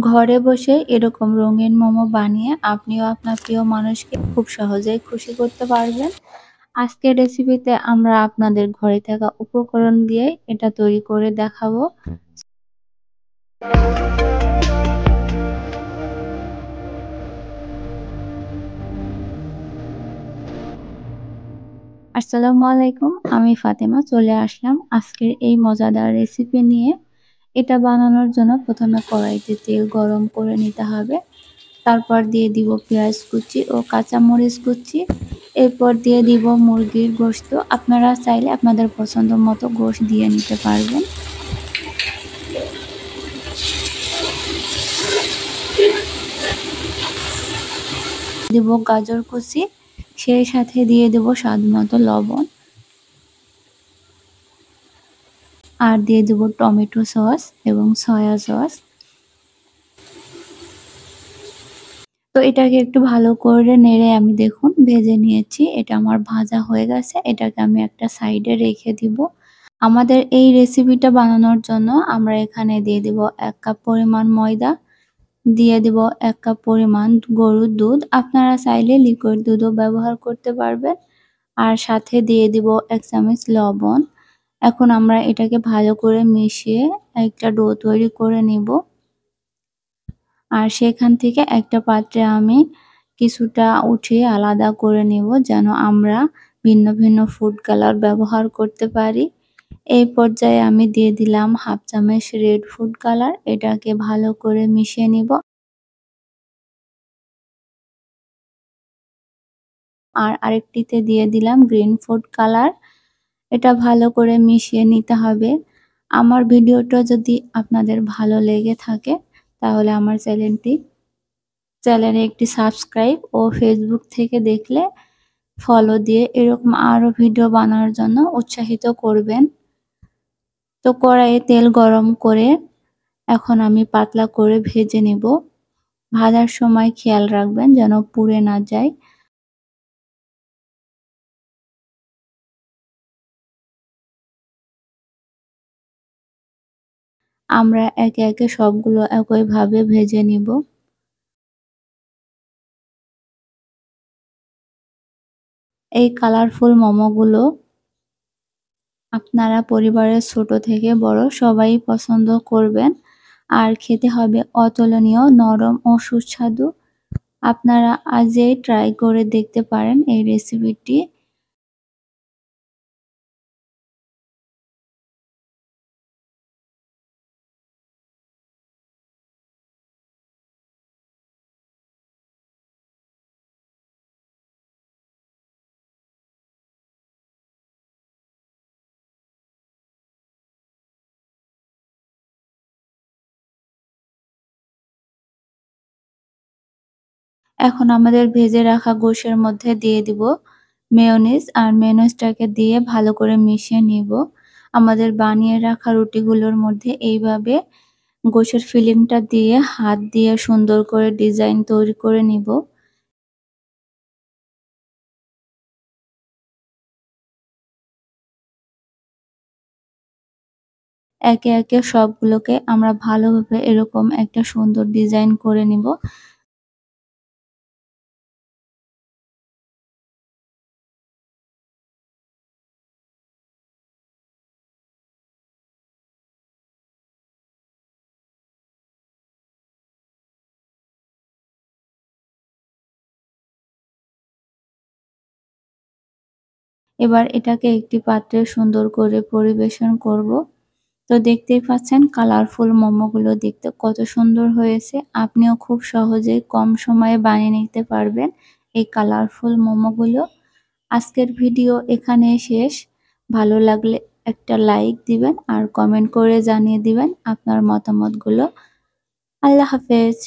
ঘরে বসে এরকম রঙিন মোমো বানিয়ে আপনিও আপনার প্রিয় মানুষকে খুব সহজেই খুশি করতে পারবেন। আজকের রেসিপিতে আমরা আপনাদের ঘরে থাকা উপকরণ দিয়ে এটা তৈরি করে দেখাবো। আসসালামু আলাইকুম, আমি ফাতেমা চলে আসলাম আজকের এই মজাদার রেসিপি নিয়ে। এটা বানানোর জন্য প্রথমে কড়াইতে তেল গরম করে নিতে হবে। তারপর দিয়ে দিব পেঁয়াজ কুচি ও কাঁচামরিচ কুচি। এরপর দিয়ে দিব মুরগির গোশত। আপনারা চাইলে আপনাদের পছন্দ মতো গোশত দিয়ে নিতে পারবেন। দেব গাজর কুচি, সেই সাথে দিয়ে দেব স্বাদ মতো লবণ, আর দিয়ে দেব টমেটো সস এবং সয়া সস। তো এটাকে একটু ভালো করে নেড়ে আমি দেখুন ভেজে নিয়েছি। এটা আমার ভাজা হয়ে গেছে। এটাকে আমি একটা সাইডে রেখে দিব। আমাদের এই রেসিপিটা বানানোর জন্য আমরা এখানে দিয়ে দিব 1 কাপ পরিমাণ ময়দা, দিয়ে দিব 1 কাপ পরিমাণ গরুর দুধ। আপনারা চাইলে লিকুইড দুধও ব্যবহার করতে পারবেন। আর সাথে দিয়ে দিব 1 চামচ লবণ। এখন আমরা এটাকে ভালো করে মিশিয়ে একটা ডো তৈরি করে নিব। আর সেখান থেকে একটা পাত্রে আমি কিছুটা উঠিয়ে আলাদা করে নেব, যেন আমরা ভিন্ন ভিন্ন ফুড কালার ব্যবহার করতে পারি। এই পর্যায়ে আমি দিয়ে দিলাম 1/2 চামচ রেড ফুড কালার। এটাকে ভালো করে মিশিয়ে নিব। আর আরেকটিতে দিয়ে দিলাম গ্রিন ফুড কালার। এটা ভালো করে মিশিয়ে নিতে হবে। আমার ভিডিওটা যদি আপনাদের ভালো লেগে থাকে তাহলে আমার চ্যানেলে একটি সাবস্ক্রাইব ও ফেসবুক থেকে দেখলে ফলো দিয়ে এরকম আরো ভিডিও বানানোর জন্য উৎসাহিত করবেন। তো কড়াইয়ে তেল গরম করে এখন আমি পাতলা করে ভেজে নেব। ভাজার সময় খেয়াল রাখবেন যেন পুড়ে না যায়। আমরা একে একে সবগুলো একইভাবে ভেজে নিব। এই কালারফুল মোমোগুলো আপনারা পরিবারের ছোট থেকে বড় সবাই পছন্দ করবেন। আর খেতে হবে অতুলনীয়, নরম ও সুস্বাদু। আপনারা আজই ট্রাই করে দেখতে পারেন এই রেসিপিটি। এখন আমাদের ভেজে রাখা গোশের মধ্যে দিয়ে দিব মেয়োনিজ, আর মেয়োনিজটাকে দিয়ে ভালো করে মিশিয়ে নিব। আমাদের বানিয়ে রাখা রুটিগুলোর মধ্যে এইভাবে গোশের ফিলিংটা দিয়ে হাত দিয়ে সুন্দর করে ডিজাইন তৈরি করে নিব। একে একে সবগুলোকে আমরা ভালোভাবে এরকম একটা সুন্দর ডিজাইন করে নিব। এবার এটাকে একটি পাত্রে সুন্দর করে পরিবেশন করব। তো দেখতেই পাচ্ছেন কালারফুল মোমোগুলো দেখতে কত সুন্দর হয়েছে। আপনিও খুব সহজেই কম সময়ে বানিয়ে নিতে পারবেন এই কালারফুল মোমোগুলো। আজকের ভিডিও এখানে শেষ। ভালো লাগলে একটা লাইক দিবেন আর কমেন্ট করে জানিয়ে দিবেন আপনার মতামতগুলো। আল্লাহ হাফেজ।